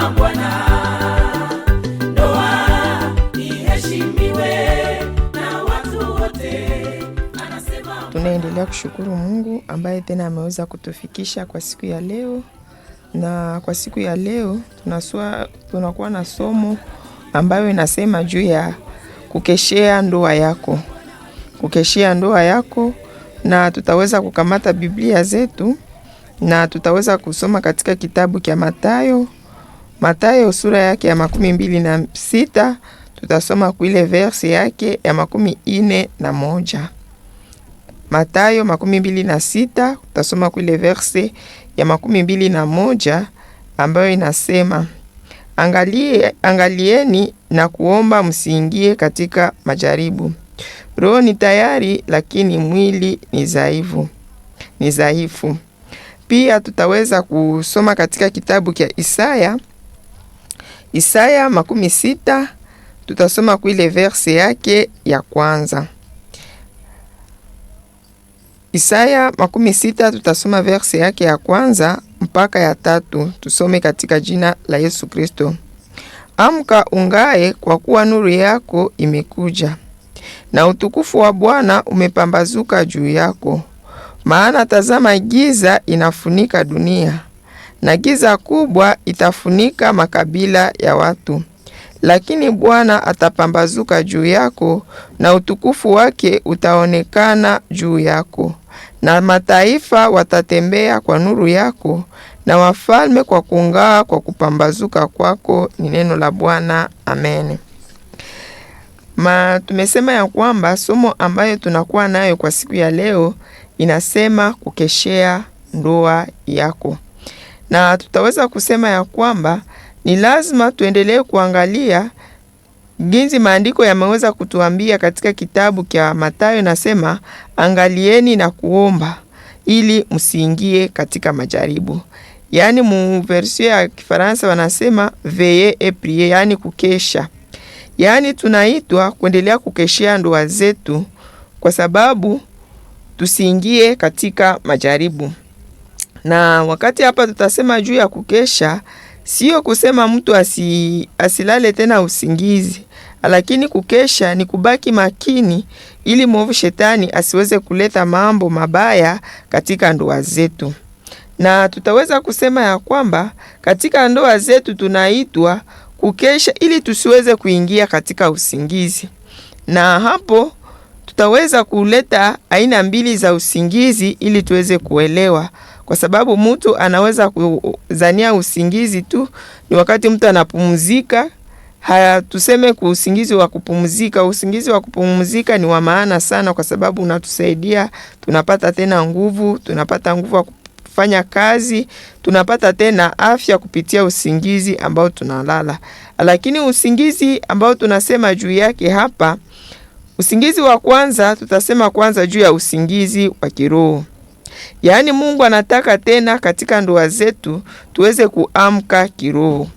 na Bwana. Ndoa iheshimiwe na watu wote. Tunaendelea kushukuru Mungu ambaye tena ameweza kutufikisha kwa siku ya leo. Na kwa siku ya leo tunakuwa na somo ambayo inasema juu ya kukeshea ndoa yako. Kukeshea ndoa yako, na tutaweza kukamata Biblia zetu na tutaweza kusoma katika kitabu cha Mathayo sura yake ya 26. Tutasoma kuile verse yake ya 41. Mathayo 26, tutasoma kuile verse ya 21 ambayo inasema, angalieni na kuomba msiingie katika majaribu. Roho ni tayari lakini mwili ni dhaifu. Pia tutaweza kusoma katika kitabu cha Isaya 60, tutasoma kuile verse yake ya kwanza. Isaya 60, tutasoma verse yake ya kwanza mpaka ya 3. Tusome katika jina la Yesu Kristo. Amka ungae, kwa kuwa nuru yako imekuja, na utukufu wa Bwana umepambazuka juu yako. Maana tazama, giza inafunika dunia, na giza kubwa itafunika makabila ya watu. Lakini Bwana atapambazuka juu yako, na utukufu wake utaonekana juu yako. Na mataifa watatembea kwa nuru yako, na wafalme kwa kung'aa kwa kupambazuka kwako. Ni neno la Bwana. Amen. Tumesema ya kwamba somo ambayo tunakuwa nayo kwa siku ya leo inasema kukeshea ndoa yako. Na tutaweza kusema ya kwamba ni lazima tuendelee kuangalia jinsi maandiko yameweza kutuambia katika kitabu cha Mathayo. Nasema angalieni na kuomba ili msiingie katika majaribu. Yaani mu version ya Kifaransa wanasema veiller et prier, yani kukesha. Yaani tunaitwa kuendelea kukeshea ndoa zetu kwa sababu tusiingie katika majaribu. Na wakati hapa tutasema juu ya kukesha, sio kusema mtu asilale tena usingizi, lakini kukesha ni kubaki makini ili mwovu shetani asiweze kuleta mambo mabaya katika ndoa zetu. Na tutaweza kusema ya kwamba katika ndoa zetu tunaitwa kukesha ili tusiweze kuingia katika usingizi. Na hapo tutaweza kuleta aina mbili za usingizi ili tuweze kuelewa, kwa sababu mtu anaweza kuzania usingizi tu ni wakati mtu anapumzika. Tuseme kwa usingizi wa kupumzika. Usingizi wa kupumzika ni wa maana sana, kwa sababu unatusaidia, tunapata tena nguvu, tunapata nguvu ya kufanya kazi, tunapata tena afya kupitia usingizi ambao tunalala. Lakini usingizi ambao tunasema juu yake hapa, usingizi wa kwanza, tutasema kwanza juu ya usingizi wa kiroho. Yaani Mungu anataka tena katika ndoa zetu tuweze kuamka kiroho.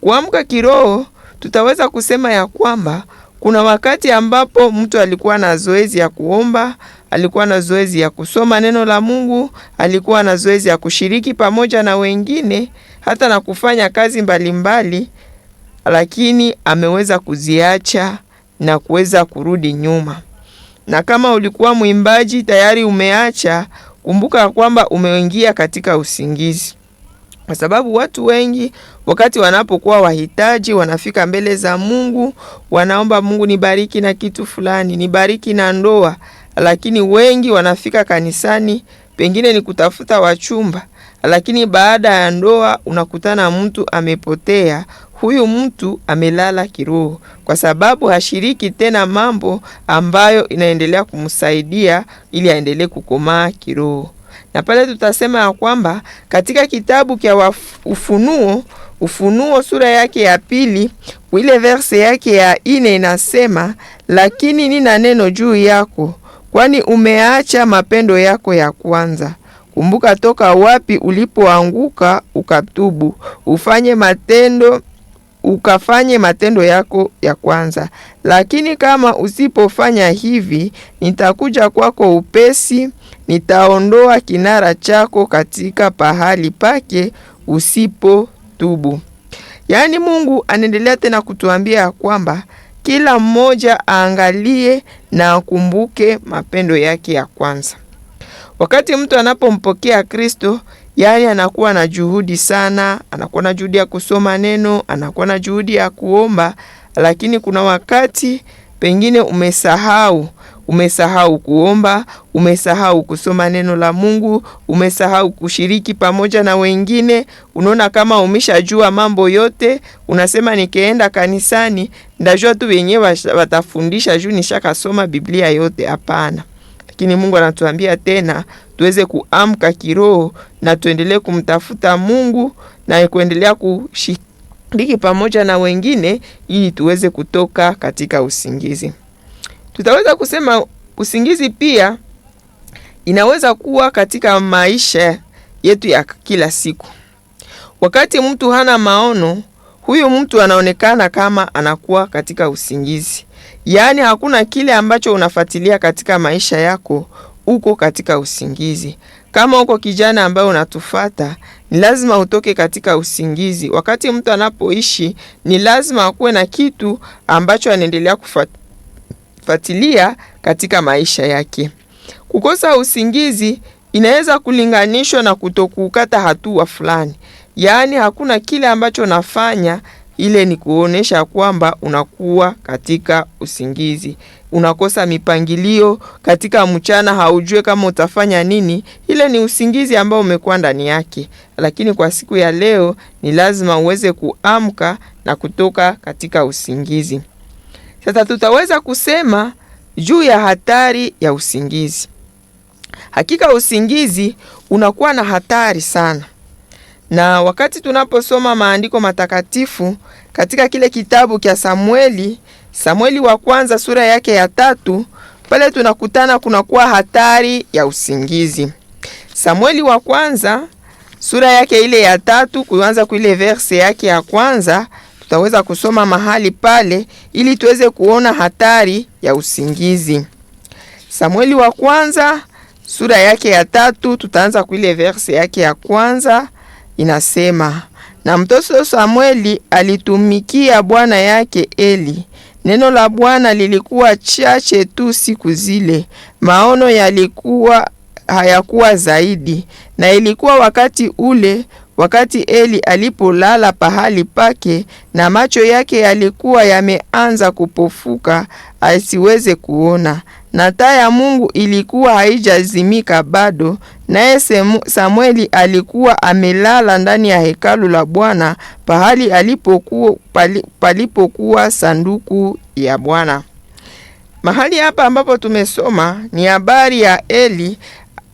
Kuamka kiroho, tutaweza kusema ya kwamba kuna wakati ambapo mtu alikuwa na zoezi ya kuomba, alikuwa na zoezi ya kusoma neno la Mungu, alikuwa na zoezi ya kushiriki pamoja na wengine, hata na kufanya kazi mbalimbali, lakini ameweza kuziacha na kuweza kurudi nyuma. Na kama ulikuwa mwimbaji tayari umeacha, kumbuka kwamba umeingia katika usingizi. Kwa sababu watu wengi wakati wanapokuwa wahitaji, wanafika mbele za Mungu, wanaomba Mungu, nibariki na kitu fulani, nibariki na ndoa. Lakini wengi wanafika kanisani, pengine ni kutafuta wachumba, lakini baada ya ndoa unakutana mtu amepotea. Huyu mtu amelala kiroho, kwa sababu hashiriki tena mambo ambayo inaendelea kumsaidia ili aendelee kukomaa kiroho. Na pale tutasema ya kwamba katika kitabu cha Ufunuo sura yake ya 2, ile verse yake ya 4 inasema, lakini nina neno juu yako, kwani umeacha mapendo yako ya kwanza. Kumbuka toka wapi ulipoanguka, ukatubu, ukafanye matendo yako ya kwanza. Lakini kama usipofanya hivi, nitakuja kwako upesi, nitaondoa kinara chako katika pahali pake tubu. Yaani Mungu anaendelea tena kutuambia ya kwamba kila mmoja aangalie na akumbuke mapendo yake ya kwanza. Wakati mtu anapompokea Kristo, yaani anakuwa na juhudi sana, anakuwa na juhudi ya kusoma neno, anakuwa na juhudi ya kuomba, lakini kuna wakati pengine umesahau kuomba, umesahau kusoma neno la Mungu, umesahau kushiriki pamoja na wengine. Unaona kama umeshajua mambo yote, unasema nikienda kanisani ndajua tu wenyewe watafundisha juu nishakasoma Biblia yote. Hapana. Lakini Mungu anatuambia tena tuweze kuamka kiroho na tuendelee kumtafuta Mungu na kuendelea kushiriki pamoja na wengine ili tuweze kutoka katika usingizi. Tutaweza kusema usingizi pia inaweza kuwa katika maisha yetu ya kila siku. Wakati mtu hana maono, huyu mtu anaonekana kama anakuwa katika usingizi. Yaani hakuna kile ambacho unafuatilia katika maisha yako, uko katika usingizi. Kama uko kijana ambaye unatufuata, ni lazima utoke katika usingizi. Wakati mtu anapoishi, ni lazima akuwe na kitu ambacho anaendelea kufuatilia katika maisha yake. Kukosa usingizi inaweza kulinganishwa na kutokukata hatua fulani. Yaani hakuna kile ambacho unafanya, ile ni kuonesha kwamba unakuwa katika usingizi. Unakosa mipangilio katika mchana, haujue kama utafanya nini. Ile ni usingizi ambao umekuwa ndani yake. Lakini kwa siku ya leo ni lazima uweze kuamka na kutoka katika usingizi. Sasa tutaweza kusema juu ya hatari ya usingizi. Hakika usingizi unakuwa na hatari sana. Na wakati tunaposoma maandiko matakatifu katika kile kitabu cha Samueli wa kwanza sura yake ya 3, pale tunakutana kunakuwa hatari ya usingizi. Samueli wa kwanza sura yake ile ya 3 kuanza kuile verse yake ya kwanza, tutaweza kusoma mahali pale ili tuweze kuona hatari ya usingizi. Samueli wa kwanza sura yake ya 3 tutaanza kuile verse yake ya kwanza. Inasema, na mtoto Samueli alitumikia bwana yake Eli. Neno la Bwana lilikuwa chache tu siku zile, maono hayakuwa zaidi. Na ilikuwa wakati ule, wakati Eli alipolala pahali pake, na macho yake yalikuwa yameanza kupofuka asiweze kuona, na taa ya Mungu ilikuwa haijazimika bado. Naye Samueli alikuwa amelala ndani ya hekalu la Bwana, pahali palipokuwa sanduku ya Bwana. Mahali hapa ambapo tumesoma ni habari ya Eli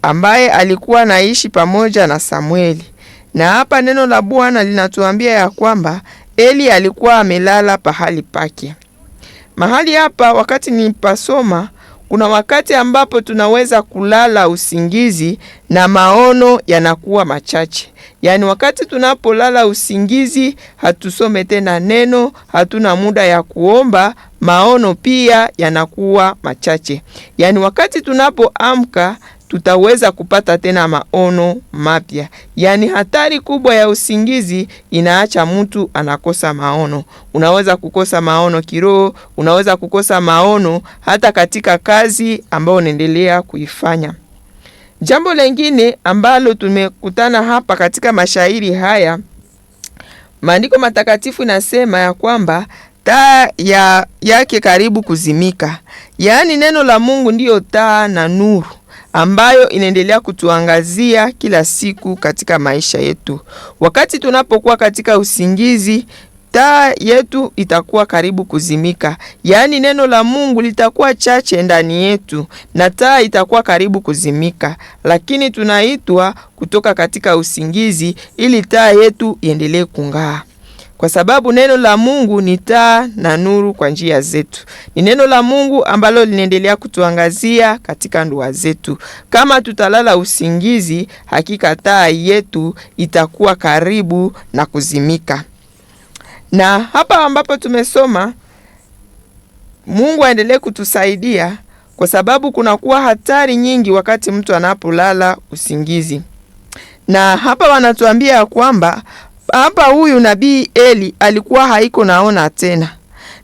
ambaye alikuwa naishi pamoja na Samueli. Na hapa neno la Bwana linatuambia ya kwamba Eli alikuwa amelala pahali pake. Mahali hapa wakati nipasoma, kuna wakati ambapo tunaweza kulala usingizi na maono yanakuwa machache. Yaani wakati tunapolala usingizi, hatusome tena neno, hatuna muda ya kuomba, maono pia yanakuwa machache. Yaani wakati tunapoamka tutaweza kupata tena maono mapya. Yaani hatari kubwa ya usingizi inaacha mtu anakosa maono. Unaweza kukosa maono kiroho, unaweza kukosa maono hata katika kazi ambayo unaendelea kuifanya. Jambo lingine ambalo tumekutana hapa katika mashairi haya, maandiko matakatifu inasema ya kwamba taa yake karibu kuzimika. Yaani neno la Mungu ndiyo taa na nuru ambayo inaendelea kutuangazia kila siku katika maisha yetu. Wakati tunapokuwa katika usingizi, taa yetu itakuwa karibu kuzimika. Yaani neno la Mungu litakuwa chache ndani yetu na taa itakuwa karibu kuzimika. Lakini tunaitwa kutoka katika usingizi ili taa yetu iendelee kung'aa. Kwa sababu neno la Mungu ni taa na nuru kwa njia zetu. Ni neno la Mungu ambalo linaendelea kutuangazia katika ndoa zetu. Kama tutalala usingizi, hakika taa yetu itakuwa karibu na kuzimika. Na hapa ambapo tumesoma, Mungu aendelee kutusaidia kwa sababu kunakuwa hatari nyingi wakati mtu anapolala usingizi. Na hapa wanatuambia kwamba hapa huyu nabii Eli alikuwa haiko naona tena.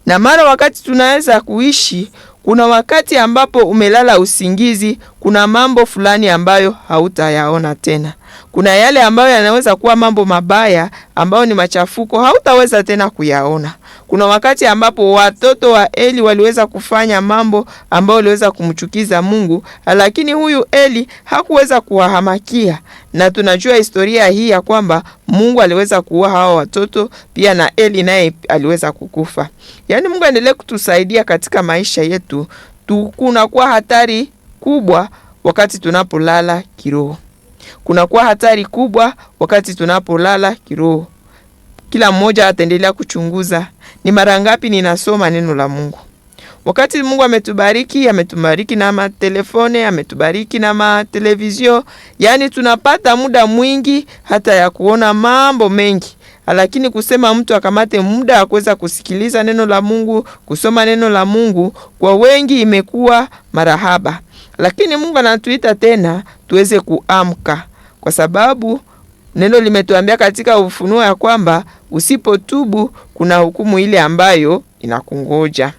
Na mara wakati tunaweza kuishi, kuna wakati ambapo umelala usingizi, kuna mambo fulani ambayo hautayaona tena. Kuna yale ambayo yanaweza kuwa mambo mabaya, ambayo ni machafuko, hautaweza tena kuyaona. Kuna wakati ambapo watoto wa Eli waliweza kufanya mambo ambayo waliweza kumchukiza Mungu, lakini huyu Eli hakuweza kuwahamakia. Na tunajua historia hii ya kwamba Mungu aliweza kuua hao watoto pia, na Eli naye aliweza kukufa. Yaani Mungu aendelee kutusaidia katika maisha yetu. Kunakuwa hatari kubwa wakati tunapolala kiroho. Kunakuwa hatari kubwa wakati tunapolala kiroho. Kila mmoja ataendelea kuchunguza, ni mara ngapi ninasoma neno la Mungu. Wakati Mungu ametubariki na matelefone, ametubariki na matelevizio, yani tunapata muda mwingi hata ya kuona mambo mengi. Lakini kusema mtu akamate muda wa kuweza kusikiliza neno la Mungu, kusoma neno la Mungu, kwa wengi imekuwa marahaba. Lakini Mungu anatuita tena tuweze kuamka, kwa sababu neno limetuambia katika Ufunuo ya kwamba usipotubu kuna hukumu ile ambayo inakungoja.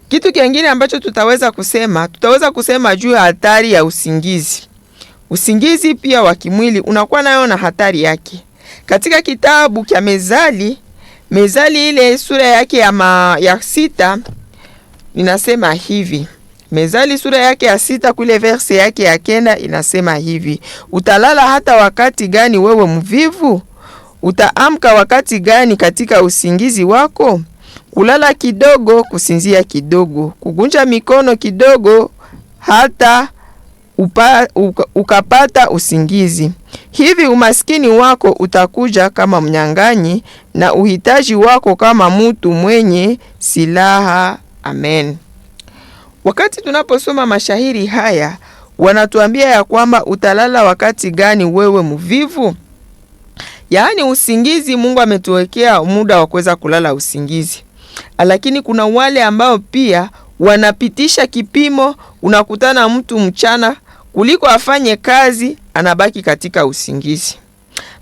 Kitu kingine ambacho tutaweza kusema juu ya hatari ya usingizi. Usingizi pia wa kimwili unakuwa nayo na hatari yake. Katika kitabu cha Mezali ile sura yake ya 6 inasema hivi. Mezali sura yake ya 6 kule verse yake ya 9 inasema hivi: utalala hata wakati gani wewe mvivu? Utaamka wakati gani katika usingizi wako? Kulala kidogo, kusinzia kidogo, kugunja mikono kidogo, hata ukapata usingizi. Hivi umaskini wako utakuja kama mnyang'anyi, na uhitaji wako kama mtu mwenye silaha. Amen. Wakati tunaposoma mashahiri haya, wanatuambia ya kwamba utalala wakati gani wewe mvivu? Yaani usingizi, Mungu ametuwekea muda wa kuweza kulala usingizi. Lakini kuna wale ambao pia wanapitisha kipimo. Unakutana mtu mchana kuliko afanye kazi, anabaki katika usingizi.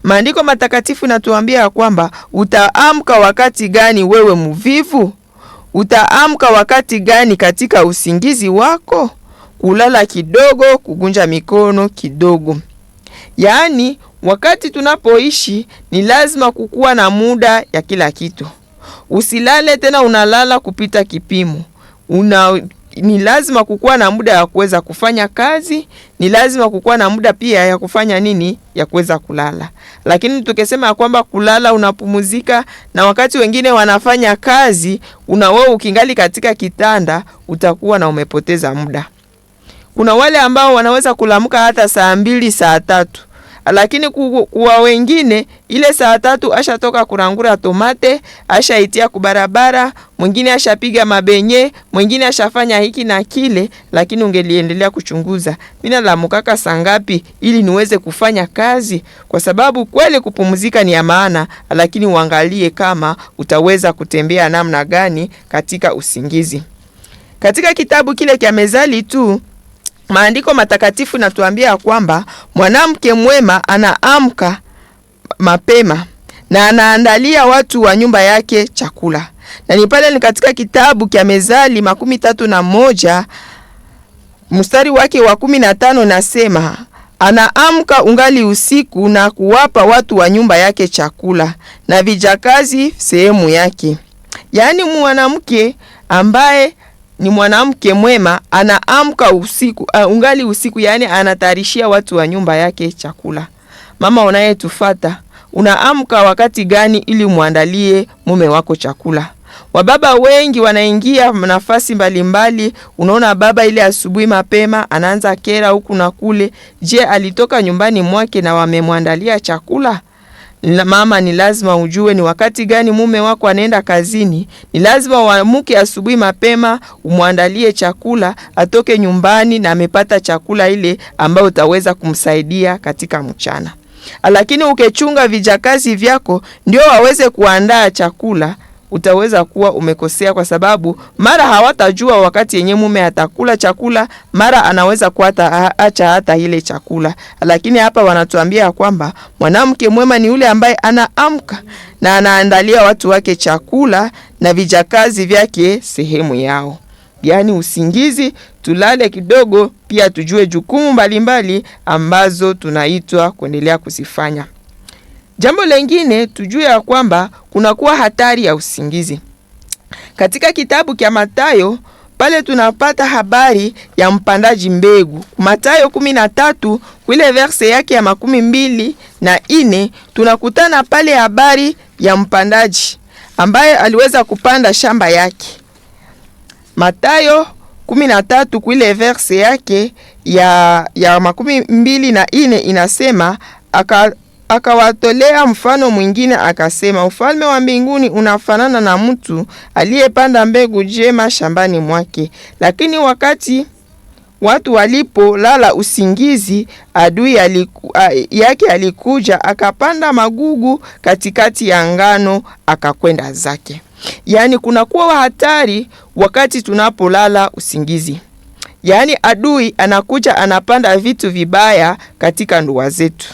Maandiko matakatifu natuambia ya kwamba utaamka wakati gani wewe mvivu? Utaamka wakati gani katika usingizi wako? Kulala kidogo, kugunja mikono kidogo. Yaani wakati tunapoishi ni lazima kukuwa na muda ya kila kitu. Usilale tena unalala kupita kipimo. Ni lazima kukuwa na muda ya kuweza kufanya kazi, ni lazima kukuwa na muda pia ya kufanya nini? Ya kuweza kulala. Lakini tukisema kwamba kulala unapumzika, na wakati wengine wanafanya kazi, wewe ukingali katika kitanda, utakuwa na umepoteza muda. Kuna wale ambao wanaweza kulamuka hata saa 2, saa 3. Lakini kuwa wengine ile saa 3 ashatoka kurangura tomate, ashaitia kubarabara, mwingine ashapiga mabenye, mwingine ashafanya hiki na kile. Lakini ungeliendelea kuchunguza, mimi nalamukaka saa ngapi ili niweze kufanya kazi? Kwa sababu kweli kupumzika ni ya maana, lakini uangalie kama utaweza kutembea namna gani katika usingizi. Katika kitabu kile cha Mezali tu, maandiko matakatifu natuambia kwamba mwanamke mwema anaamka mapema na anaandalia watu wa nyumba yake chakula. Na ni pale ni katika kitabu cha Mezali 31 mstari wake wa 15 nasema, anaamka ungali usiku na kuwapa watu wa nyumba yake chakula na vijakazi sehemu yake. Yaani mwanamke ambaye ni mwanamke mwema anaamka usiku, ungali usiku, yani anatayarishia watu wa nyumba yake chakula. Mama unayetufuata, unaamka wakati gani ili muandalie mume wako chakula? Wababa wengi wanaingia nafasi mbalimbali. Unaona baba ile asubuhi mapema anaanza kera huku na kule. Je, alitoka nyumbani mwake na wamemwandalia chakula? Mama, ni lazima ujue ni wakati gani mume wako anaenda kazini. Ni lazima uamke asubuhi mapema, umwandalie chakula, atoke nyumbani na amepata chakula ile ambayo utaweza kumsaidia katika mchana. Lakini ukechunga vijakazi vyako ndio waweze kuandaa chakula, utaweza kuwa umekosea, kwa sababu mara hawatajua wakati yenye mume atakula chakula, mara anaweza kuata acha hata ile chakula. Lakini hapa wanatuambia kwamba mwanamke mwema ni yule ambaye anaamka na anaandalia watu wake chakula na vijakazi vyake sehemu yao. Yani usingizi, tulale kidogo, pia tujue jukumu mbalimbali ambazo tunaitwa kuendelea kuzifanya. Jambo lingine, tujue ya kwamba kunakuwa hatari ya usingizi. Katika kitabu cha Mathayo pale tunapata habari ya mpandaji mbegu. Mathayo 13 kule verse yake ya 24 tunakutana pale habari ya mpandaji ambaye aliweza kupanda shamba yake. Mathayo 13 kule verse yake ya 24 inasema, akawatolea mfano mwingine akasema, ufalme wa mbinguni unafanana na mtu aliyepanda mbegu jema shambani mwake. Lakini wakati watu walipolala usingizi, adui yake alikuja akapanda magugu katikati ya ngano akakwenda zake. Yani kunakuwa hatari wakati tunapolala usingizi. Yani adui anakuja anapanda vitu vibaya katika ndoa zetu.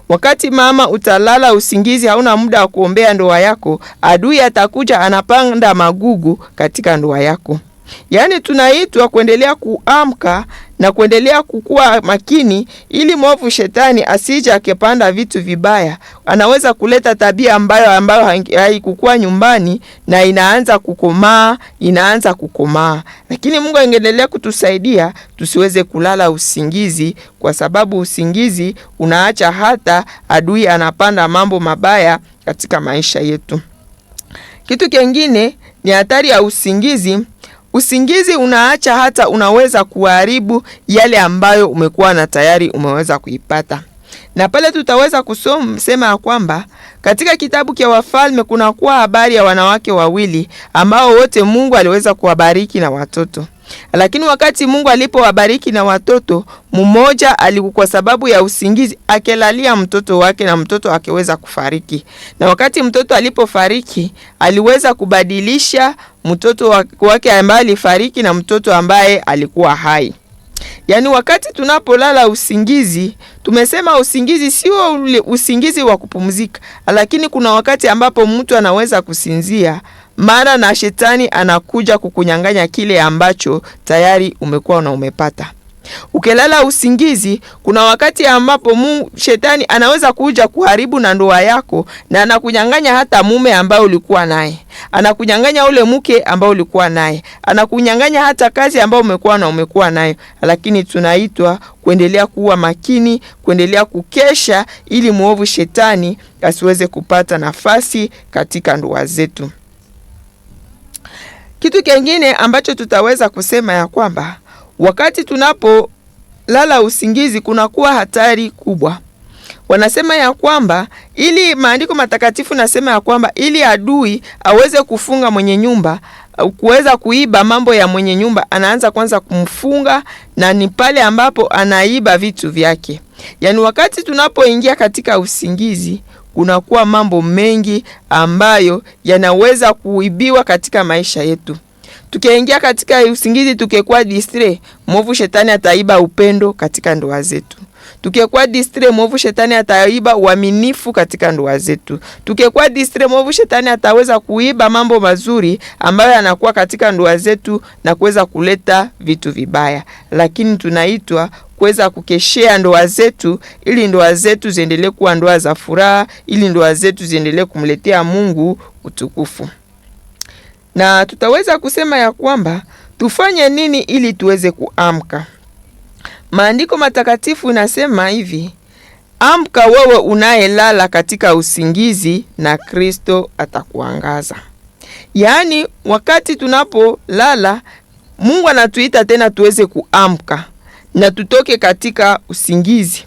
Wakati mama utalala usingizi, hauna muda wa kuombea ndoa yako, adui atakuja anapanda magugu katika ndoa yako. Yani tunaitwa kuendelea kuamka na kuendelea kukua makini, ili mwovu shetani asije akipanda vitu vibaya. Anaweza kuleta tabia ambayo haikukua nyumbani na inaanza kukomaa. Lakini Mungu angeendelea kutusaidia tusiweze kulala usingizi, kwa sababu usingizi unaacha hata adui anapanda mambo mabaya katika maisha yetu. Kitu kingine ni hatari ya usingizi. Usingizi unaacha hata unaweza kuharibu yale ambayo umekuwa na tayari umeweza kuipata. Na pale tutaweza kusema ya kwamba katika kitabu cha Wafalme kunakuwa habari ya wanawake wawili ambao wote Mungu aliweza kuwabariki na watoto. Lakini wakati Mungu alipowabariki na watoto, mmoja kwa sababu ya usingizi akelalia mtoto wake na mtoto akeweza kufariki. Na wakati mtoto alipofariki, aliweza kubadilisha mtoto wake ambaye alifariki na mtoto ambaye alikuwa hai. Yani wakati tunapolala usingizi, tumesema usingizi sio ule usingizi wa kupumzika, lakini kuna wakati ambapo mtu anaweza kusinzia, mara na shetani anakuja kukunyang'anya kile ambacho tayari umekuwa na umepata. Ukilala usingizi, kuna wakati ambapo shetani anaweza kuja kuharibu na ndoa yako, na anakunyang'anya hata mume ambao ulikuwa naye, anakunyang'anya ule mke ambao ulikuwa naye, anakunyang'anya hata kazi ambao umekuwa nayo. Lakini tunaitwa kuendelea kuwa makini, kuendelea kukesha, ili muovu shetani asiweze kupata nafasi katika ndoa zetu. Kitu kingine ambacho tutaweza kusema ya kwamba wakati tunapolala usingizi kunakuwa hatari kubwa. Wanasema ya kwamba ili maandiko matakatifu nasema ya kwamba ili adui aweze kufunga mwenye nyumba, kuweza kuiba mambo ya mwenye nyumba, anaanza kwanza kumfunga, na ni pale ambapo anaiba vitu vyake. Yani wakati tunapoingia katika usingizi, kunakuwa mambo mengi ambayo yanaweza kuibiwa katika maisha yetu. Tukiingia katika usingizi tukikuwa distre, mwovu shetani ataiba upendo katika ndoa zetu. Tukikuwa distre, mwovu shetani ataiba uaminifu katika ndoa zetu. Tukikuwa distre, mwovu shetani ataweza kuiba mambo mazuri ambayo yanakuwa katika ndoa zetu na kuweza kuleta vitu vibaya. Lakini tunaitwa kuweza kukeshea ndoa zetu, ili ndoa zetu ziendelee kuwa ndoa za furaha, ili ndoa zetu ziendelee kumletea Mungu utukufu. Na tutaweza kusema ya kwamba tufanye nini ili tuweze kuamka. Maandiko matakatifu inasema hivi: amka wewe unayelala katika usingizi, na Kristo atakuangaza. Yani wakati tunapolala, Mungu anatuita tena tuweze kuamka na tutoke katika usingizi,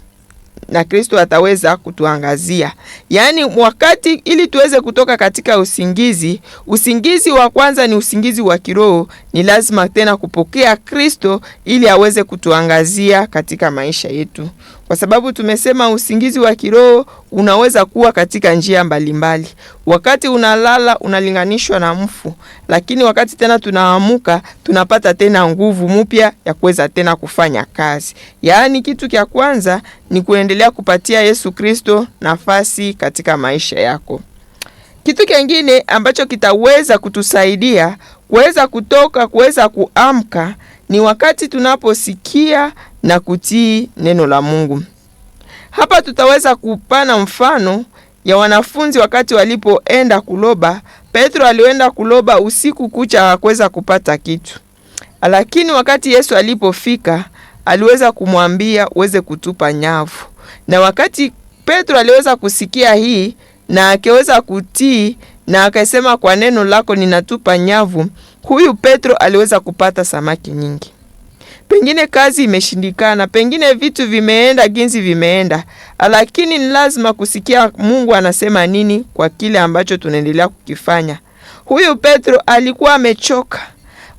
na Kristo ataweza kutuangazia. Yani wakati ili tuweze kutoka katika usingizi, usingizi wa kwanza ni usingizi wa kiroho, ni lazima tena kupokea Kristo ili aweze kutuangazia katika maisha yetu. kwa sababu tumesema usingizi wa kiroho unaweza kuwa katika njia mbalimbali. Wakati unalala unalinganishwa na mfu, lakini wakati tena tunaamuka tunapata tena nguvu mpya ya kuweza tena kufanya kazi. Yaani kitu cha kwanza ni kuendelea kupatia Yesu Kristo nafasi katika maisha yako. Kitu kingine ambacho kitaweza kutusaidia kuweza kuamka ni wakati tunaposikia na kutii neno la Mungu. Hapa tutaweza kupana mfano ya wanafunzi wakati walipoenda kuloba. Petro alienda kuloba usiku kucha, hakuweza kupata kitu. Lakini wakati Yesu alipofika, aliweza kumwambia uweze kutupa nyavu. Na wakati Petro aliweza kusikia hii na akaweza kutii na akasema kwa neno lako ninatupa nyavu, huyu Petro aliweza kupata samaki nyingi. Pengine kazi imeshindikana, pengine vitu vimeenda jinsi vimeenda, lakini ni lazima kusikia Mungu anasema nini kwa kile ambacho tunaendelea kukifanya. Huyu Petro alikuwa amechoka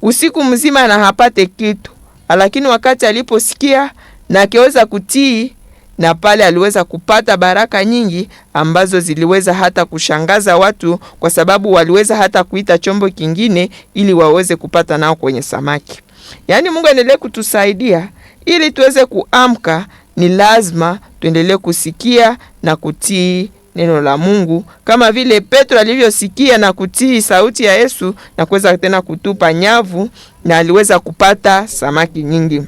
usiku mzima na hapate kitu, lakini wakati aliposikia na akaweza kutii, na pale aliweza kupata baraka nyingi ambazo ziliweza hata kushangaza watu, kwa sababu waliweza hata kuita chombo kingine ili waweze kupata nao kwenye samaki. Yaani Mungu endelee kutusaidia ili tuweze kuamka. Ni lazima tuendelee kusikia na kutii neno la Mungu, kama vile Petro alivyosikia na kutii sauti ya Yesu na kuweza tena kutupa nyavu na aliweza kupata samaki nyingi.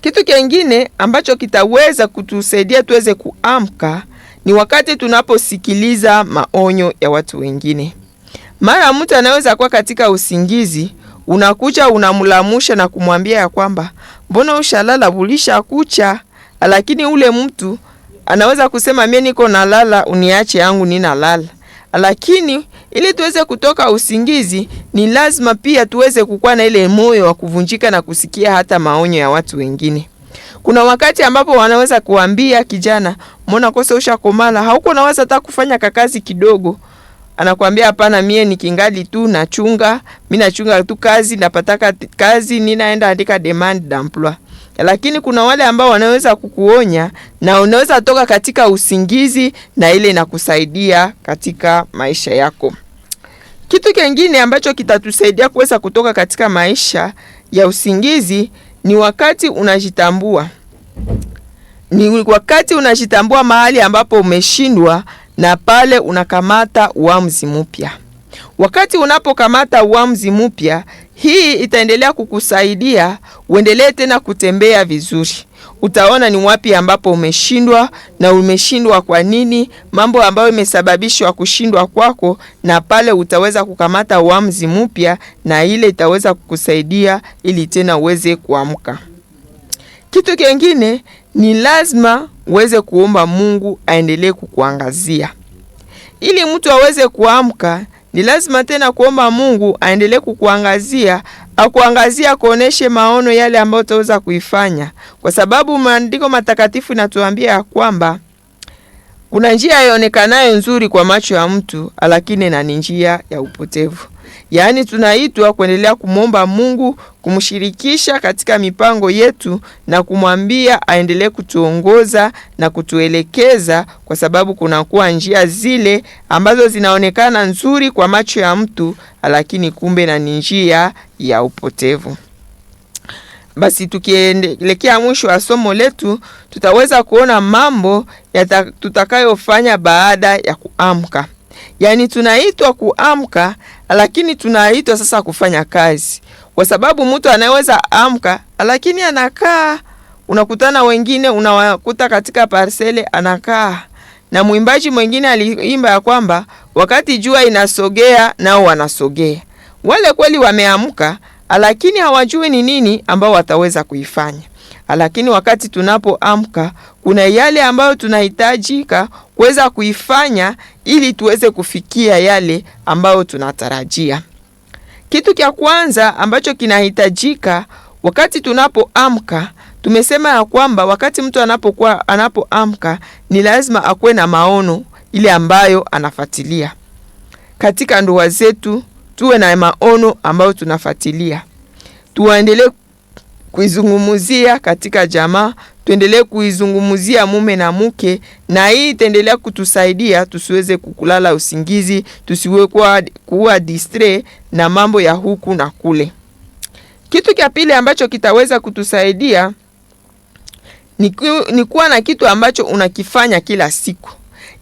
Kitu kingine ambacho kitaweza kutusaidia tuweze kuamka ni wakati tunaposikiliza maonyo ya watu wengine. Mara mtu anaweza kuwa katika usingizi, unakuja unamlamusha na kumwambia ya kwamba mbona ushalala bulisha kucha, lakini ule mtu anaweza kusema mimi niko nalala, uniache yangu ninalala. Lakini ili tuweze kutoka usingizi ni lazima pia tuweze kukuwa na ile moyo wa kuvunjika na kusikia hata maonyo ya watu wengine. Kuna wakati ambapo wanaweza kuambia kijana, mbona kosa ushakomala, hauko naweza hata kufanya kakazi kidogo. Anakuambia hapana, mie nikingali tu nachunga, mimi nachunga tu kazi, napataka kazi, ninaenda andika demand d'emploi. Lakini kuna wale ambao wanaweza kukuonya na unaweza toka katika usingizi na ile inakusaidia katika maisha yako. Kitu kingine ambacho kitatusaidia kuweza kutoka katika maisha ya usingizi ni wakati unajitambua. Ni wakati unajitambua mahali ambapo umeshindwa na pale unakamata uamuzi mpya. Wakati unapokamata uamuzi mpya, hii itaendelea kukusaidia uendelee tena kutembea vizuri. Utaona ni wapi ambapo umeshindwa na umeshindwa kwa nini, mambo ambayo imesababishwa kushindwa kwako, na pale utaweza kukamata uamuzi mpya na ile itaweza kukusaidia ili tena uweze kuamka. Kitu kingine ni lazima uweze kuomba Mungu aendelee kukuangazia. Ili mtu aweze kuamka, ni lazima tena kuomba Mungu aendelee kukuangazia, akuangazia kuoneshe maono yale ambayo utaweza kuifanya. Kwa sababu maandiko matakatifu yanatuambia ya kwamba kuna njia ionekanayo nzuri kwa macho ya mtu, lakini na njia ya upotevu. Yaani tunaitwa kuendelea kumwomba Mungu, kumshirikisha katika mipango yetu na kumwambia aendelee kutuongoza na kutuelekeza, kwa sababu kuna kuwa njia zile ambazo zinaonekana nzuri kwa macho ya mtu, lakini kumbe na njia ya upotevu. Basi tukielekea mwisho wa somo letu, tutaweza kuona mambo tutakayofanya baada ya kuamka. Yaani tunaitwa kuamka, lakini tunaitwa sasa kufanya kazi. Kwa sababu mtu anaweza amka, lakini anakaa. Unakutana wengine, unawakuta katika parcele anakaa. Na mwimbaji mwingine aliimba ya kwamba wakati jua inasogea nao wanasogea. Wale kweli wameamka, lakini hawajui ni nini ambao wataweza kuifanya. Lakini wakati tunapoamka, kuna yale ambayo tunahitajika kuweza kuifanya ili tuweze kufikia yale ambayo tunatarajia. Kitu cha kwanza ambacho kinahitajika wakati tunapoamka, tumesema ya kwamba wakati mtu anapoamka ni lazima akuwe na maono ile ambayo anafuatilia. Katika ndoa zetu tuwe na maono ambayo tunafuatilia. Tuendelee kuizungumzia katika jamaa, tuendelee kuizungumzia mume na mke, na hii itaendelea kutusaidia tusiweze kukulala usingizi, tusiwe kuwa distre na mambo ya huku na kule. Kitu cha pili ambacho kitaweza kutusaidia ni kuwa na kitu ambacho unakifanya kila siku.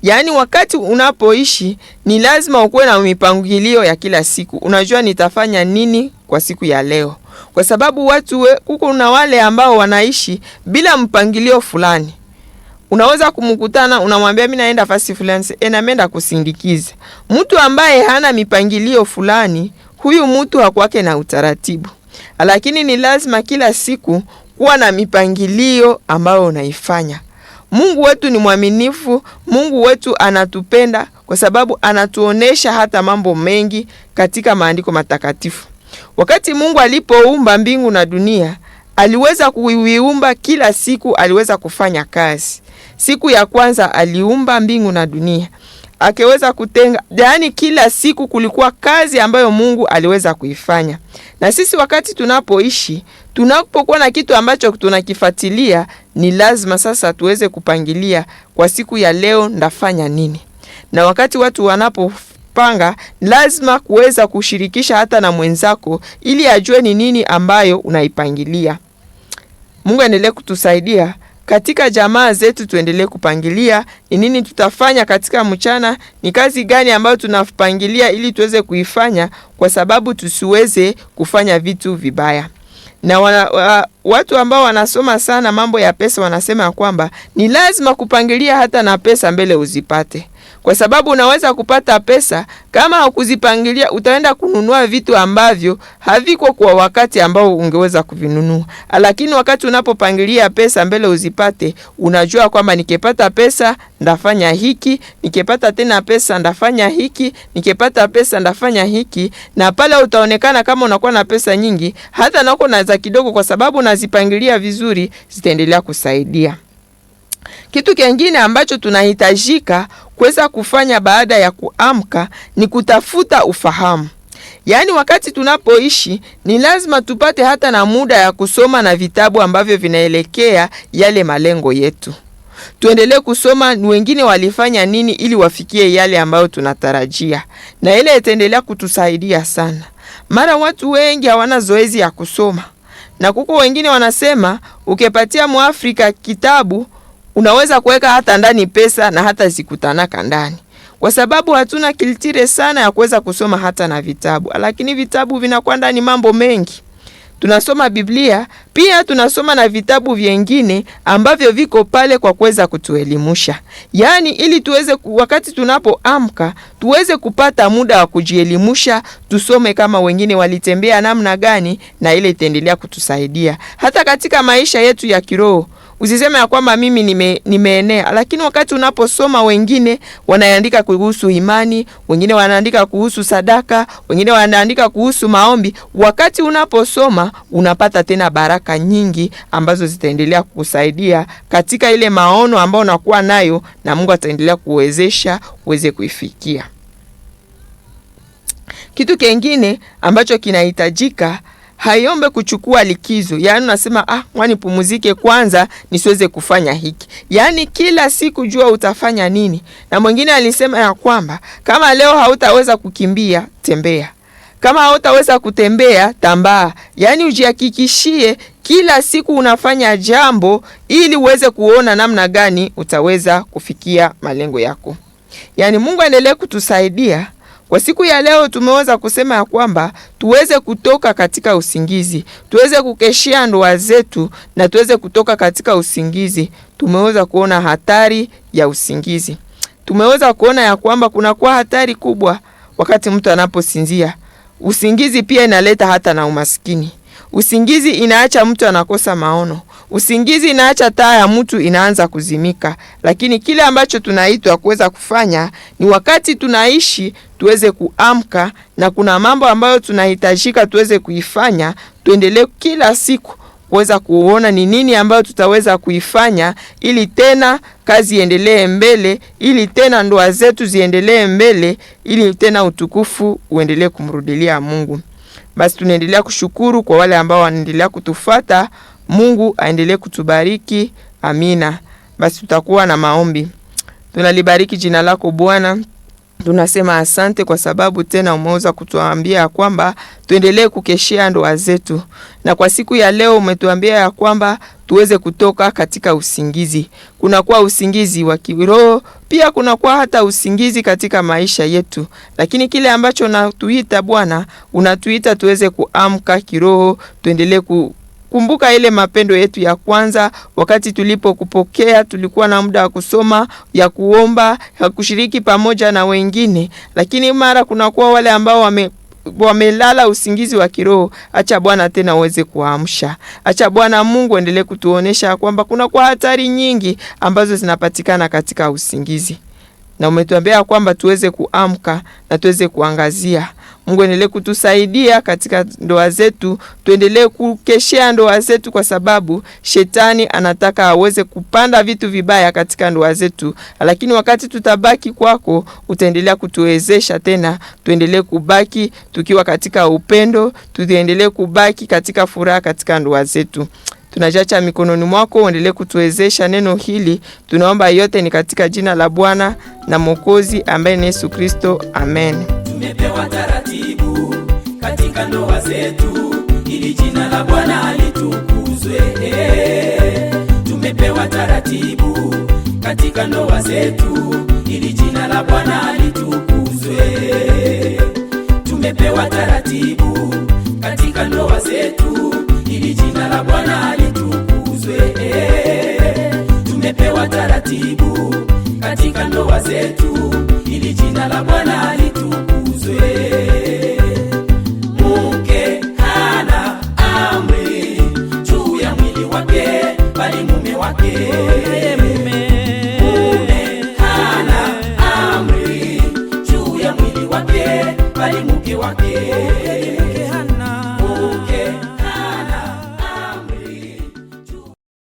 Yaani wakati unapoishi ni lazima ukuwe na mipangilio ya kila siku. Unajua nitafanya nini kwa siku ya leo. Kwa sababu kuko na wale ambao wanaishi bila mpangilio fulani. Unaweza kumkutana, unamwambia mimi naenda fasi fulani, naenda kusindikiza. Mtu ambaye hana mipangilio fulani, huyu mtu hakwake na utaratibu. Lakini ni lazima kila siku kuwa na mipangilio ambayo unaifanya. Mungu wetu ni mwaminifu, Mungu wetu anatupenda kwa sababu anatuonesha hata mambo mengi katika maandiko matakatifu. Wakati Mungu alipoumba mbingu na dunia, aliweza kuiumba kila siku, aliweza kufanya kazi. Siku ya kwanza aliumba mbingu na dunia, akaweza kutenga, yaani kila siku kulikuwa kazi ambayo Mungu aliweza kuifanya. Na sisi wakati tunapoishi, tunapokuwa na kitu ambacho tunakifuatilia, ni lazima sasa tuweze kupangilia kwa siku ya leo ndafanya nini. Na wakati watu wanapopanga, lazima kuweza kushirikisha hata na mwenzako ili ajue ni nini ambayo unaipangilia. Mungu aendelee kutusaidia katika jamaa zetu, tuendelee kupangilia ni nini tutafanya katika mchana, ni kazi gani ambayo tunapangilia ili tuweze kuifanya, kwa sababu tusiweze kufanya vitu vibaya. Na watu ambao wanasoma sana mambo ya pesa wanasema kwamba ni lazima kupangilia hata na pesa mbele uzipate. Kwa sababu unaweza kupata pesa, kama hukuzipangilia utaenda kununua vitu ambavyo haviko kwa wakati ambao ungeweza kuvinunua. Lakini wakati unapopangilia pesa mbele uzipate, unajua kwamba nikipata pesa ndafanya hiki, nikipata tena pesa ndafanya hiki, nikipata pesa ndafanya hiki, na pale utaonekana kama unakuwa na pesa nyingi, hata nako na za kidogo, kwa sababu unazipangilia vizuri, zitaendelea kusaidia. Kitu kingine ambacho tunahitajika kuweza kufanya baada ya kuamka ni kutafuta ufahamu. Yaani wakati tunapoishi ni lazima tupate hata na muda ya kusoma na vitabu ambavyo vinaelekea yale malengo yetu. Tuendelee kusoma ni wengine walifanya nini ili wafikie yale ambayo tunatarajia. Na ile itaendelea kutusaidia sana. Mara watu wengi hawana zoezi ya kusoma. Na kuko wengine wanasema ukipatia Muafrika kitabu unaweza kuweka hata ndani pesa na hata zikutanaka ndani. Kwa sababu hatuna kiltire sana ya kuweza kusoma hata na vitabu. Lakini vitabu vinakuwa ndani mambo mengi. Tunasoma Biblia, pia tunasoma na vitabu vingine ambavyo viko pale kwa kuweza kutuelimisha. Yaani ili tuweze wakati tunapoamka tuweze kupata muda wa kujielimisha, tusome kama wengine walitembea namna gani, na ile itaendelea kutusaidia hata katika maisha yetu ya kiroho. Usiseme ya kwamba mimi nimeenea, lakini wakati unaposoma wengine wanaandika kuhusu imani, wengine wanaandika kuhusu sadaka, wengine wanaandika kuhusu maombi. Wakati unaposoma unapata tena baraka nyingi ambazo zitaendelea kukusaidia katika ile maono ambayo unakuwa nayo, na Mungu ataendelea kuwezesha uweze kuifikia. Kitu kingine ambacho kinahitajika, hayombe kuchukua likizo. Yaani unasema mwani pumuzike kwanza nisiweze kufanya hiki. Yaani kila siku jua utafanya nini. Na mwingine alisema ya kwamba kama leo hautaweza kukimbia, tembea. Kama hautaweza kutembea, tambaa. Yaani ujihakikishie kila siku unafanya jambo ili uweze kuona namna gani utaweza kufikia malengo yako. Yaani Mungu aendelee kutusaidia. Kwa siku ya leo tumeweza kusema ya kwamba tuweze kutoka katika usingizi, tuweze kukeshia ndoa zetu na tuweze kutoka katika usingizi. Tumeweza kuona hatari ya usingizi. Tumeweza kuona ya kwamba kuna kwa hatari kubwa wakati mtu anaposinzia. Usingizi pia inaleta hata na umaskini. Usingizi inaacha mtu anakosa maono. Usingizi inaacha taa ya mtu inaanza kuzimika. Lakini kile ambacho tunaitwa kuweza kufanya ni wakati tunaishi tuweze kuamka, na kuna mambo ambayo tunahitajika tuweze kuifanya. Tuendelee kila siku kuweza kuona ni nini ambayo tutaweza kuifanya ili tena kazi iendelee mbele, ili tena ndoa zetu ziendelee mbele, ili tena utukufu uendelee kumrudilia Mungu. Basi tunaendelea kushukuru kwa wale ambao wanaendelea kutufuata. Mungu aendelee kutubariki. Amina. Basi tutakuwa na maombi. Tunalibariki jina lako Bwana. Tunasema asante kwa sababu tena umeweza kutuambia kwamba tuendelee kukeshea ndoa zetu. Na kwa siku ya leo umetuambia ya kwamba tuweze kutoka katika usingizi. Kunakuwa usingizi wa kiroho, pia kunakuwa hata usingizi katika maisha yetu. Lakini kile ambacho unatuita Bwana, unatuita tuweze kuamka kiroho, tuendelee kumbuka ile mapendo yetu ya kwanza. Wakati tulipokupokea tulikuwa na muda wa kusoma, ya kuomba, ya kushiriki pamoja na wengine. Lakini mara kunakuwa wale ambao wamelala usingizi wa kiroho. Acha Bwana tena uweze kuamsha. Acha Bwana Mungu endelee kutuonesha kwamba kunakuwa hatari nyingi ambazo zinapatikana katika usingizi. Na umetuambia kwamba tuweze kuamka na tuweze kuangazia. Mungu endelee kutusaidia katika ndoa zetu, tuendelee kukeshea ndoa zetu, kwa sababu shetani anataka aweze kupanda vitu vibaya katika ndoa zetu. Lakini wakati tutabaki kwako, utaendelea kutuwezesha tena tuendelee kubaki tukiwa katika upendo, tuendelee kubaki katika furaha katika ndoa zetu. Tunajacha mikononi mwako, uendelee kutuwezesha neno hili. Tunaomba yote ni katika jina la Bwana na Mwokozi ambaye ni Yesu Kristo. Amen. Tumepewa taratibu katika ndoa zetu ili jina la Bwana litukuzwe. Tumepewa taratibu katika ndoa zetu ili jina la Bwana litukuzwe. Tumepewa taratibu katika ndoa zetu ili jina la Bwana litukuzwe. Tumepewa taratibu katika ndoa zetu ili jina la Bwana litukuzwe. Mke hana amri juu ya mwili wake, bali mume wake. Mume hana amri juu ya mwili wake, bali mke wake.